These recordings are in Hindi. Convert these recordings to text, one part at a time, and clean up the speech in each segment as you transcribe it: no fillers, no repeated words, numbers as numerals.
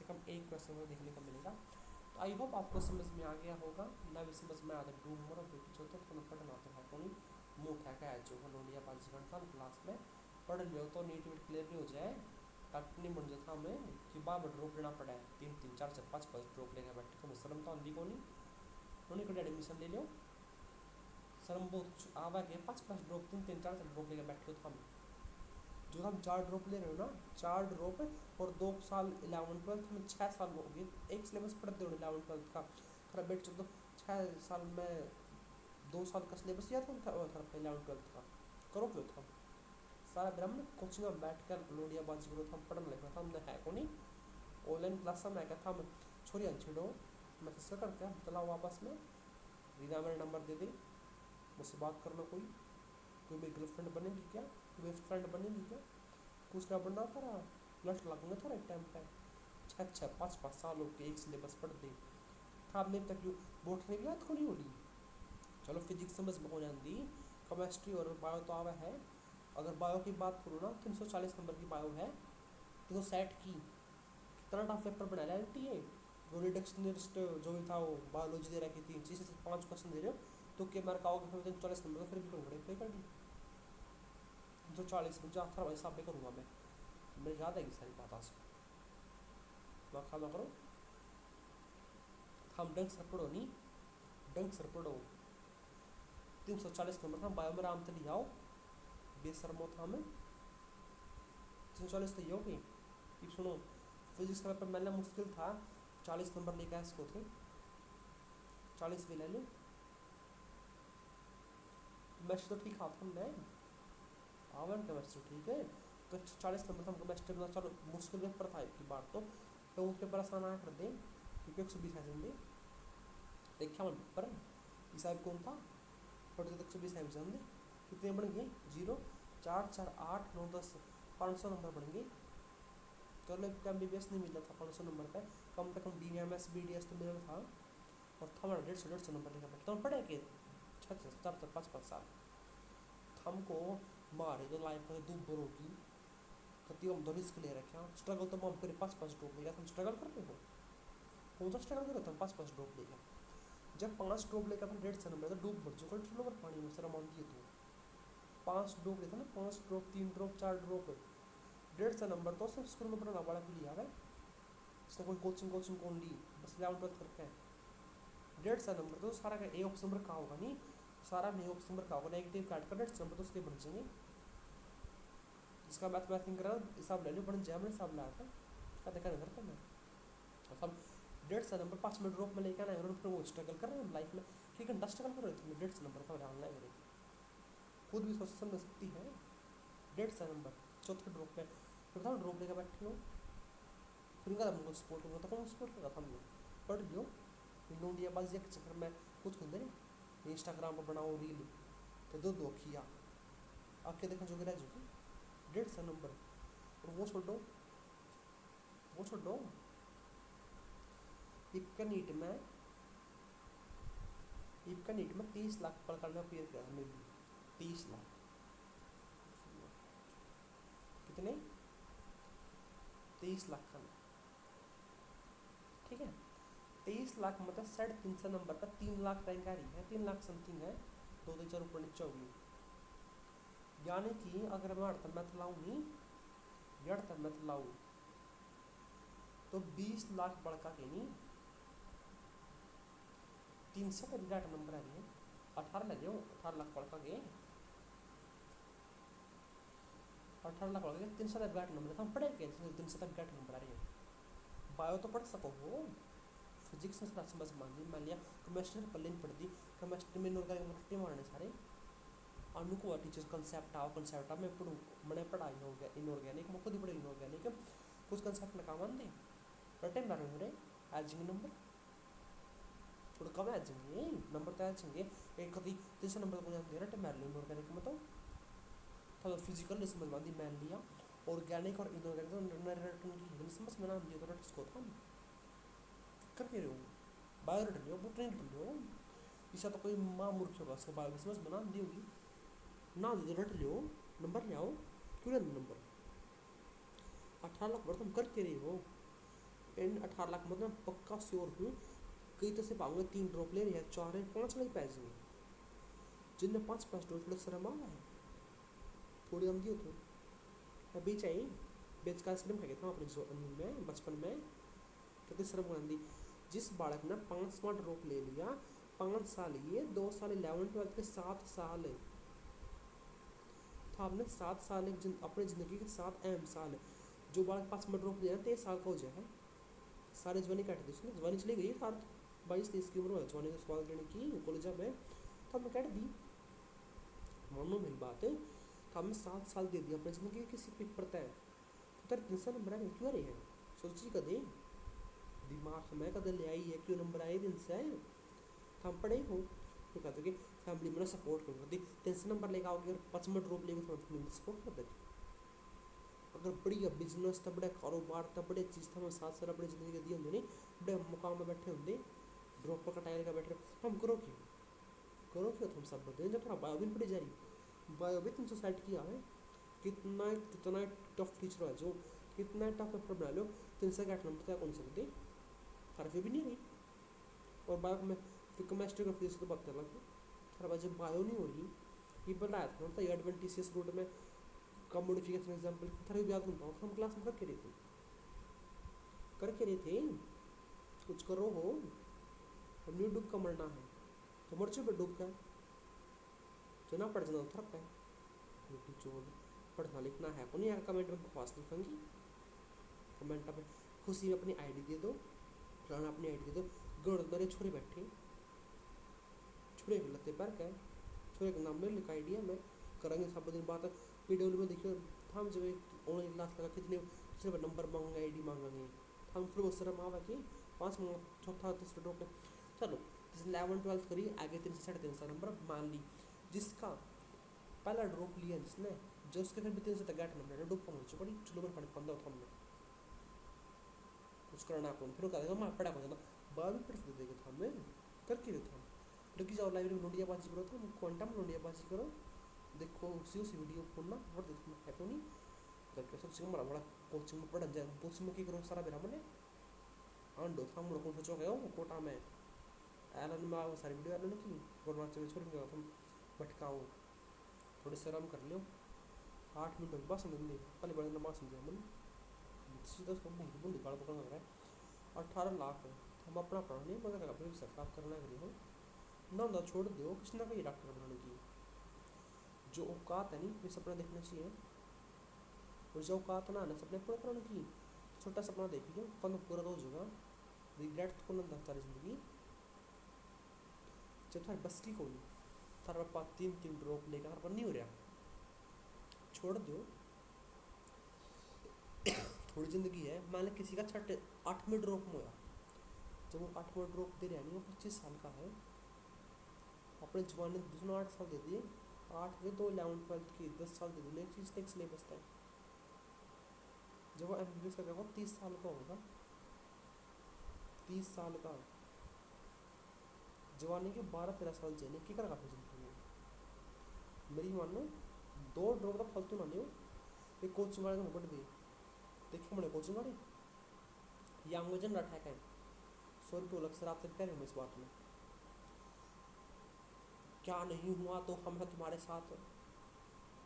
कम एक क्वेश्चन देखने को मिलेगा। तो आई होप आपको समझ में आ गया होगा ना, भी समझ में आता डूमर और बेटी चौथे तो पढ़ना तो है कोनी मुँह क्या क्या है जो लोडिया 5 घंटा क्लास में पढ़ लियो तो नीट वीट क्लियर भी हो जाए, ताकि नहीं बन जाता हमें कि बार बार ड्रॉप लेना पड़ा है, 3 3 4 4 5 5 ड्रॉप लेकर बैठे तो शर्म तो आंधी को नहीं उन्हीं को एडमिशन ले लो, शर्म बहुत आवा के 5 5 ड्रॉप 3 3 4 4 ड्रॉप लेकर बैठे हो तो हम जो हम 4 ड्रॉप ले रहे हो ना, 4 ड्रॉप और 2 साल 11 12 में 6 साल हो गए, एक सिलेबस पढ़ते हो 11 12 का खरा बैठ चुके तो 6 साल में 2 साल का सिलेबस याद था 11 12 का करो क्यों था सारा ब्राह्मण कोचिंग में बैठ कर लोडिया बाजी करो था पढ़ने लगा था हमने है को नहीं ऑनलाइन क्लास में क्या था हम छोड़िया छिड़ो मैसेज करके चलाओ वापस में रीना मेरा नंबर दे दे मुझसे बात कर लो, कोई मेरी गर्लफ्रेंड बनेगी क्या, कोई मेरी फ्रेंड बनेगी क्या, कुछ ना बनना था लट लगूंगा था एक टाइम पे 6 6 5 5 साल हो के एक सिलेबस पढ़ दे था अब तक जो बोट नहीं याद थोड़ी होगी। चलो फिजिक्स समझ में हो जाती, केमिस्ट्री और बायो तो आवा है। अगर बायो की बात करूँ ना 340 नंबर की बायो है, तो सेट की कितना टफ पेपर बना लिया है जो रिडक्शनिस्ट जो भी था वो बायोलॉजी दे रखी थी 3 से 5 क्वेश्चन दे रहे हो तो के मार्क आओगे फिर 340 नंबर फिर भी करूँगा पे कर दी 340 मुझे आता भाई साहब पे करूँगा मैं, मेरे याद आएगी सारी बात आज ना खा ना करो हम डंग सर पढ़ो नहीं डंग सर पढ़ो 340 नंबर था बायो में आराम से लियाओ बेशर्मो था हमें 340 तो ये हो गई। अब सुनो फिजिक्स का पेपर मैंने मुश्किल था 40 नंबर लेकर इसको थे 40 भी ले लो केमिस्ट्री तो ठीक आता हमने आवन केमिस्ट्री ठीक है तो 40 नंबर था केमिस्ट्री में चलो मुश्किल पेपर था एक बार तो उस पेपर आसान आया कर दें क्योंकि 120 है देंगे देखा मन पेपर हिसाब कौन था फोटो तक 120 है दे कितने बन गए 0 4 4 8 9 10 500 नंबर बन गए। चलो MBBS नहीं मिला था 500 नंबर पे कम से कम BMS BDS तो मिला था और था हमारा 150 नंबर लेकर बैठे तो हम पढ़े के 6 7 5 5 साल हमको मारे तो लाइफ में दूब बरों की कति हम दोनों रिस्क ले रखे हैं स्ट्रगल तो हम पूरे 5 5 ड्रॉप लेगा हम स्ट्रगल कर रहे हो कौन सा स्ट्रगल कर रहे हो 5 5 ड्रॉप लेगा जब 5 ड्रॉप लेकर अपन 150 नंबर तो डूब बढ़ चुका नंबर पानी में सर मानती है तो 5 ड्रॉप लेता ना 5 ड्रॉप 3 ड्रॉप 4 ड्रॉप 150 नंबर तो सिर्फ स्कूल में पढ़ना वाला भी लिया है इसने कोई कोचिंग कोचिंग कौन ली बस 11 12 करके है 150 नंबर तो सारा का ए ऑप्शन नंबर का होगा नहीं सारा में ऑप्शन नंबर का होगा नेगेटिव काट कर 150 नंबर तो उसके बन जाएंगे इसका मैथमेटिंग करा हिसाब ले लो बन जाए मैंने हिसाब लाया था क्या देखा नहीं करता मैं हम 150 नंबर 5 मिनट ड्रॉप में लेकर आए फिर वो स्ट्रगल कर रहे हैं लाइफ में कि घंटा स्ट्रगल कर रहे थे 150 नंबर का ऑनलाइन मेरे खुद भी सोच समझ सकती है 150 नंबर चौथे ड्रॉप में फिर बताओ ड्रॉप लेकर बैठे हो फिर उनका हमको सपोर्ट होगा तो कौन सपोर्ट करा था हमने पढ़ लियो इंडिया बाजी एक चक्कर में कुछ होंगे नहीं इंस्टाग्राम पर बनाओ रील तो दो खिया आके देखो जो गिरा चुके 150 नंबर और वो छोड़ो इक्का नीट में 30 लाख पर करना क्लियर किया हमें भी 30 लाख कितने 23 लाख का ठीक है 23 लाख मतलब 350 नंबर का 3 लाख रैंक आ रही है 3 लाख समथिंग है 2 ऊपर नीचे होगी यानी कि अगर मैं अड़ता मैथ लाऊँ नहीं अड़ता मैथ लाऊँ तो 20 लाख बढ़का के नहीं 300 का विराट नंबर आ रही है 18 लगे 18 लाख बढ़का के 18 लाख बढ़का के 300 का विराट नंबर हम पढ़े के 300 तक विराट नंबर आ रही है बायो तो पढ़ सको हो फिजिक्स में समझ मान ली मान लिया केमिस्ट्री में पल्ले पढ़ दी केमिस्ट्री में इनऑर्गेनिक मारने सारे अनुको टीचर कंसेप्ट मैं पढ़ूँ मैंने पढ़ाई हो गया इनऑर्गेनिक मैं खुद ही पढ़ी इनऑर्गेनिक कुछ कंसेप्ट लगा मान दे रटे मारे मेरे आ जाएंगे नंबर थोड़ा कम आ जाएंगे नंबर तो आ जाएंगे एक कभी 300 नंबर को जान दे रटे मार लो इनऑर्गेनिक में तो फिजिकल समझ मान दी मान लिया ऑर्गेनिक और इनऑर्गेनिक की समझ में नाम दिया तो रट इसको था करके रहे हो बायो रट लियो बुक नहीं रट लियो इसा तो कोई माँ मूर्ख होगा उसको बायो की समझ में नाम दी होगी ना दे रट लियो नंबर ले आओ क्यों ना नंबर 18 लाख बढ़ तुम करके रहे हो एंड 18 लाख मतलब पक्का श्योर हूँ कई तो सिर्फ आऊँगे 3 ड्रॉप ले रहे हैं 4 है 5 नहीं पैसेंगे जिनने 5 ड्रॉप थोड़ा शर्म आ रहा है थोड़ी आमदी हो तो अभी चाहिए बेच का आइसक्रीम खाई था अपने में बचपन में कितनी शर्म आंदी जिस बालक ने 5वां ड्रॉप ले लिया 5 साल ये 2 साल 11th-12th के 7 साल है था आपने 7 साल अपनी ज़िंदगी के 7 अहम साल है जो बालक 5वां ड्रॉप ले रहा 23 साल का हो जाए सारे जवानी काट दी उसने जवानी चली गई 22-23 की उम्र है जवानी का सवाल लेने की कॉलेज में तो हमने काट दी मानो मेरी बात है तो हमने 7 साल दे दिया अपनी ज़िंदगी किसी पेपर तय तो तेरे 3 नंबर आए क्यों आ रहे हैं सोची कदे दिमाग में कदे ले आई है क्यों नंबर आए दिन से हम पढ़े हो तो कहते कि फैमिली में सपोर्ट करूँगा दी 3 नंबर लेकर आओगे और 5वां ड्रॉप लेगे तो फैमिली सपोर्ट कर देगी अगर बढ़िया बिजनेस था बड़ा कारोबार था बड़े चीज़ था मैं 7 साल अपनी जिंदगी दी होंगे नहीं बड़े मुकाम में बैठे होंगे ड्रॉप पर कटाए का बैठे हम करो क्यों तुम सब बताइए जब थोड़ा बायोबिन पड़ी जा रही बायोबिन तुम सुसाइड किया है कितना टफ टीचर है जो कितना टफ पेपर बना लो 308 नंबर तक कौन सकते तरफे भी नहीं रही और बायो में फिर केमिस्ट्री का फीस तो बात अलग है थोड़ा जब बायो नहीं हो रही ये बताया था ना एडवेंटिशियस रूट में कम्युनिफिकेशन एग्जाम्पल थोड़ा याद नहीं पाऊँ हम क्लास में करके रहे थे कुछ करो हो न्यू डूब का मरना है तो मर्चो पे डूब का जो ना पढ़ जाना थक है चोर पढ़ना लिखना है को नहीं यार कमेंट में बकवास लिखेंगी कमेंट पे खुशी में अपनी आईडी दे दो फलाना अपनी आईडी दे दो गुरुद्वारे छोरे बैठे छोरे के लत्ते पर क्या छोरे का नाम में लिखा आइडिया में करेंगे सब दिन बात पीडब्ल्यू में देखियो हम जब ऑनलाइन क्लास लगा कितने सिर्फ नंबर मांगेंगे आईडी मांगेंगे हम फिर वो शर्म आवा कि 5 चौथा तीसरा ड्रॉप में चलो 11th-12th करी आगे 3 से 3.5 नंबर मान ली जिसका पहला ड्रॉप लिया जिसने जो उसके फिर भी 3 से 8 नंबर ड्रॉप पहुँच पड़ी चलो मैं पढ़ 15 था हमने कुछ करना कौन फिर कहा मैं पढ़ा कौन जाना बाद में पढ़ देगा था हमें करके रहे था लेकिन जाओ लाइब्रेरी में नोटियाबाजी करो तो क्वांटम नोटियाबाजी करो देखो उसी वीडियो खोलना और देखना है तो नहीं करके सब सिंह बड़ा कोचिंग में पढ़ जाए कोचिंग में की करो सारा बेरा मैंने आंडो था मुझे कौन सा चौक है वो कोटा में एलन में आओ सारी वीडियो एलन की कोरोना से छोड़ तुम भटकाओ थोड़ी शर्म कर लो 8 मिनट बस नहीं पहले बड़े नमाज समझा मैंने सीधा उसको मुंह निकाल पकड़ना लग रहा है 18 लाख है हम अपना पढ़ नहीं मगर अपने सरकार करना करिए हो ना छोड़ दो किसी ना कहीं डॉक्टर बनाने की जो औकात है नहीं वे सपना देखना चाहिए और जो औकात ना सपने पूरा कराने की छोटा सपना देख लो कल पूरा तो हो जाएगा रिग्रेट को ना दफ्तारी जिंदगी जब तुम्हारी बस की कोई तारा पास 3 ड्रॉप लेकर हर पर नहीं हो रहा छोड़ दो थोड़ी ज़िंदगी है मान लो किसी का 8वें ड्रॉप में हुआ जब वो 8वां ड्रॉप दे रहा नहीं वो 25 साल का है अपने जवान ने दूसरा 8 साल दे दिए 8वें तो 11th-12th की 10 साल दे दिए एक चीज़ एक सिलेबस था जब वो MBBS का होगा 30 साल का होगा 30 साल का जवानी के 12-13 साल जाने की कर मेरी मानो 2 ड्रॉप का फालतू ना लियो एक कोचिंग वाले को बढ़ दी देखिए मैंने कोचिंग वाले या मुझे ना ठैक है सॉरी टू लग सर आपसे कह रहे हूँ इस बात में क्या नहीं हुआ तो हम हैं तुम्हारे साथ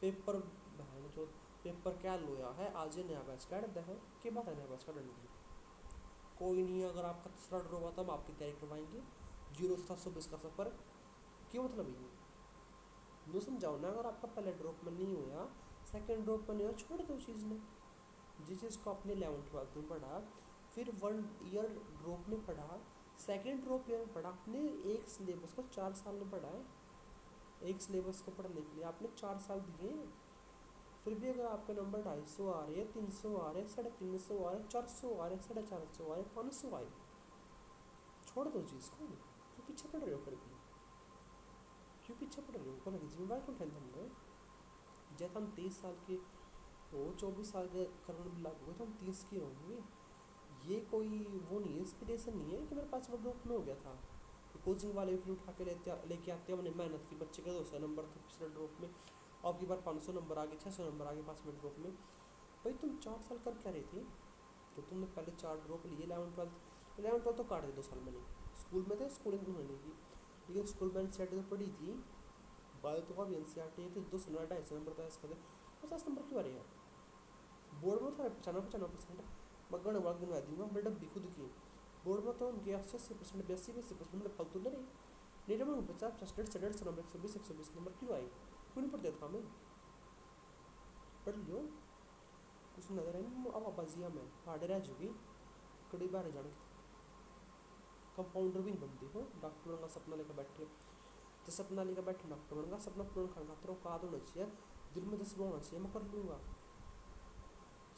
पेपर बहन जो पेपर क्या लोया है आज ये नया बैच का डर है कि बात है नया बैच का डर की कोई नहीं अगर आपका तीसरा ड्रॉप हुआ तो हम आपकी तैयारी करवाएंगे 0-720 का सफ़र क्यों मतलब ये जो समझाओ ना अगर आपका पहले ड्रॉप में नहीं हुआ सेकंड ड्रॉप में नहीं हुआ छोड़ दो चीज़ में जिस चीज़ को आपने 11th-12th में पढ़ा फिर 1 ईयर ड्रॉप में पढ़ा सेकंड ड्रॉप ईयर में पढ़ा आपने एक सिलेबस को 4 साल में पढ़ा है एक सिलेबस को पढ़ने के लिए आपने 4 साल दिए फिर भी अगर आपके नंबर 250 आ रहे हैं 300 आ रहे हैं 350 आ रहे हैं 400 आ रहे हैं 450 आ रहे हैं 500 आए छोड़ दो चीज़ को क्यों पीछे पड़ रहे हो फिर भी क्यों पीछे पड़ रहे हो कौन जिम्मेवार क्यों टेंशन में जैसे हम 23 साल के वो 24 साल के करने भी लागू हुए तो हम 30 के होंगे ये कोई वो नहीं है इंस्पिरेशन नहीं है कि मेरे पास वो ग्रुप में हो गया था कोचिंग वाले भी उठा के लेके आते हैं हमने मेहनत की बच्चे का 200 नंबर था पिछले ड्रॉप में अब की बार 500 नंबर आ गए 600 नंबर आ गए 5वें ड्रॉप में भाई तुम 4 साल कर क्या रहे थे तो तुमने पहले 4 ड्रॉप लिए 11th 12th तो काट दिए 2 साल मैंने, स्कूल में थे स्कूलिंग तो होने की, लेकिन स्कूल में एन तो पढ़ी थी, बाद तो काफ़ी एन थी, 200 250 नंबर था इसका, 50 नंबर क्यों आ रहे हैं बोर्ड में? था 95-95%, मैं गण वाला गिनवा दूंगा, मैं डब्बी खुद की बोर्ड में तो उनके 80-80%, 82-82% नंबर फालतू नहीं नहीं मैं 50-50 नंबर 120 नंबर क्यों आए, क्यों नहीं पढ़ते था हमें? पढ़ लियो कुछ नजर है अब बाजिया में हार्ड रह चुकी, कड़ी बार जाने कंपाउंडर भी नहीं बनती हो, डॉक्टर बनूंगा सपना लेकर बैठे, तो सपना लेकर बैठे डॉक्टर बनूंगा, सपना पूर्ण करना तेरा औकात होना चाहिए, दिल में जज्बा होना चाहिए, मैं कर लूँगा।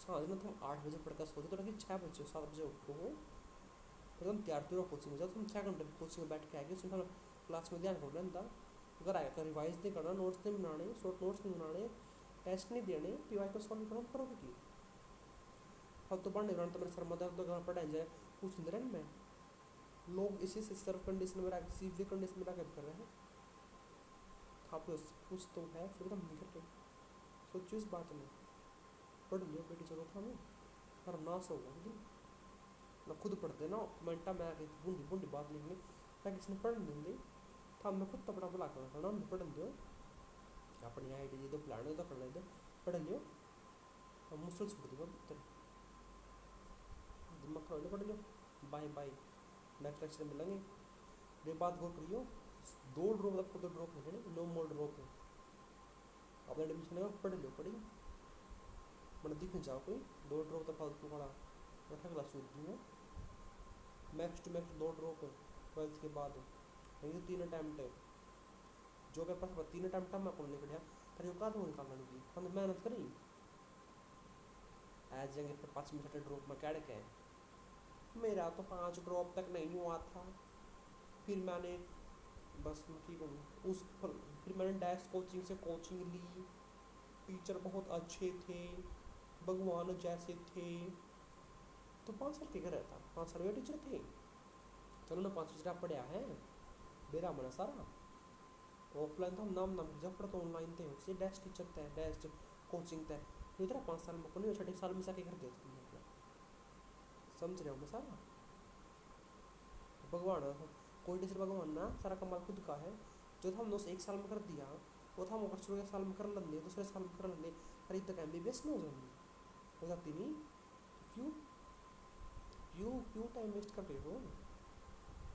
सांझ में तुम 8 बजे पढ़कर सोचो तो लगे 6 बजे 7 बजे उठो हो, फिर तुम तैयार तो कोचिंग में जाओ, तुम 6 घंटे कोचिंग में बैठ के आएगी उसमें क्लास में ध्यान हो लेंदा, अगर आएगा रिवाइज नहीं करना, नोट्स नहीं बनाने, शॉर्ट नोट्स नहीं बनाने, टेस्ट नहीं देने, पीवाई को सॉल्व करना करोगे की अब तो पढ़ने तो मेरे सर में दर्द घर पढ़ाई जाए कुछ नहीं रहे मैं, लोग इसी से सर्व कंडीशन में रह सीवी कंडीशन में रह कर रहे हैं, आप कुछ तो है फिर तो हम नहीं करते, सोचो इस बात में, पढ़ लियो बेटी चलो था हमें पर नाश होगा कि ना खुद पढ़ते ना कमेंटा में आके बूंदी बूंदी बात लिखनी, ना किसी ने पढ़ने देंगे था, मैं खुद तपड़ा बुला कर रखना मैं पढ़ दो अपनी आई डी तो प्लान तो कर दो पढ़ लियो, हम मुश्किल छोड़ दूंगा तेरे दिमाग खराब पढ़ लियो, बाय बाय नेक्स्ट लेक्चर में मिलेंगे, ये बात गौर करियो, 2 ड्रॉप तक तो ड्रॉप नहीं है, नो मोर ड्रॉप है, अपने एडमिशन है पढ़ लियो पढ़ी मैंने दिख नहीं जाओ कोई 2 ड्रॉप तो फालतू वाला रखा क्लास सूट दूँगा, मैक्स टू मैक्स 2 ड्रॉप है 12th के बाद, नहीं तो 3 अटैम्प्ट है, जो मेरे पास 3 अटैम्प्ट मैं कौन निकल गया तेरे का तो निकालने की हम मेहनत करी आज जाएंगे फिर 5 में 6 ड्रॉप में क्या के मेरा तो 5 ड्रॉप तक नहीं हुआ था, फिर मैंने बस मैं ठीक हूँ उस फिर मैंने डैश कोचिंग से कोचिंग ली, टीचर बहुत अच्छे थे, भगवान जैसे थे, तो 5 साल के घर रहता 5 साल के टीचर थे, चलो ना 5 टीचर पढ़ा है बेरा मना सारा, ऑफलाइन तो हम नाम जब पढ़ते ऑनलाइन थे उससे डैश टीचर थे डैश कोचिंग थे, इधर 5 साल में को नहीं 6 साल में जाके कर दिया तुमने अपना, समझ रहे हो मैं सारा भगवान, कोई टीचर भगवान ना सारा कमाल खुद का है, जो था हमने उसे 1 साल में कर दिया वो था हम अगर शुरू 1 साल में कर लेंगे दूसरे साल में कर लेंगे, अरे तक MBBS नहीं हो जाती नहीं, क्यों क्यों क्यों टाइम वेस्ट कर रहे हो,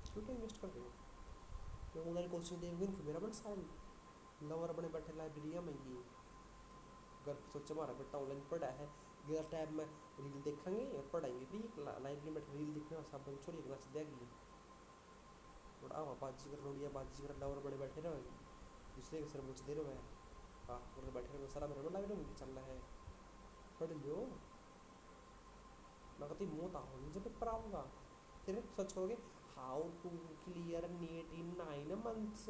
क्यों टाइम वेस्ट कर रहे हो, मैं ऑनलाइन कोचिंग देंगे फिर मेरा बन साल लवर बने बैठे लाइब्रेरिया में ये घर सोचा हमारा बेटा ऑनलाइन पढ़ा है गया टैब में रील देखेंगे और पढ़ाएंगे, फिर लाइब्रेरी में रील देखने और सब छोड़िए क्लास देगी और आवा बाजी कर रोड़िया बाजी कर लवर बड़े बैठे रहे दूसरे के सर मुझे दे रहे हैं हाँ बैठे रहे सारा मेरे लाइब्रेरी में चल रहा है, पढ़ लियो मैं कहती मुँह ताओ मुझे पेपर आऊँगा फिर सच कहोगे how to clear NEET in 9 months,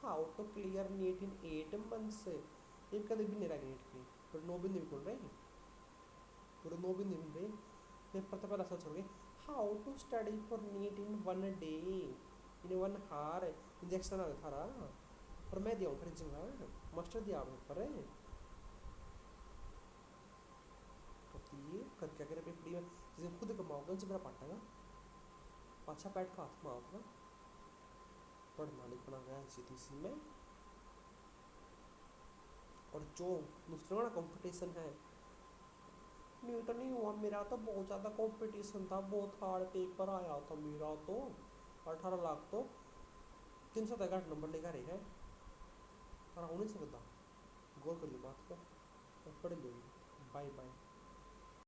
how to clear NEET in 8 months, एक कदम भी नहीं रहा नीट की पर 9 भी नहीं बोल रहे पूरे 9 भी नहीं मिल रहे, पेपर तो पहला सच कहोगे how to study for NEET in 1 day in 1 hour, injection आ था रहा पर मैं दिया फिर जगह मास्टर दिया पेपर है ये कर क्या करे पेपर में जिसे खुद कमाओगे उनसे मेरा पाटेगा अच्छा पैट का हाथ में आओगा पढ़ना लिखना गया CTC में, और जो दूसरे का कंपटीशन है नीट नहीं हुआ मेरा तो बहुत ज़्यादा कंपटीशन था, बहुत हार्ड पेपर आया था मेरा तो 18 लाख तो 368 नंबर लेकर है पर हो नहीं सकता, गौर करिए बात को पढ़ लो, बाय बाय।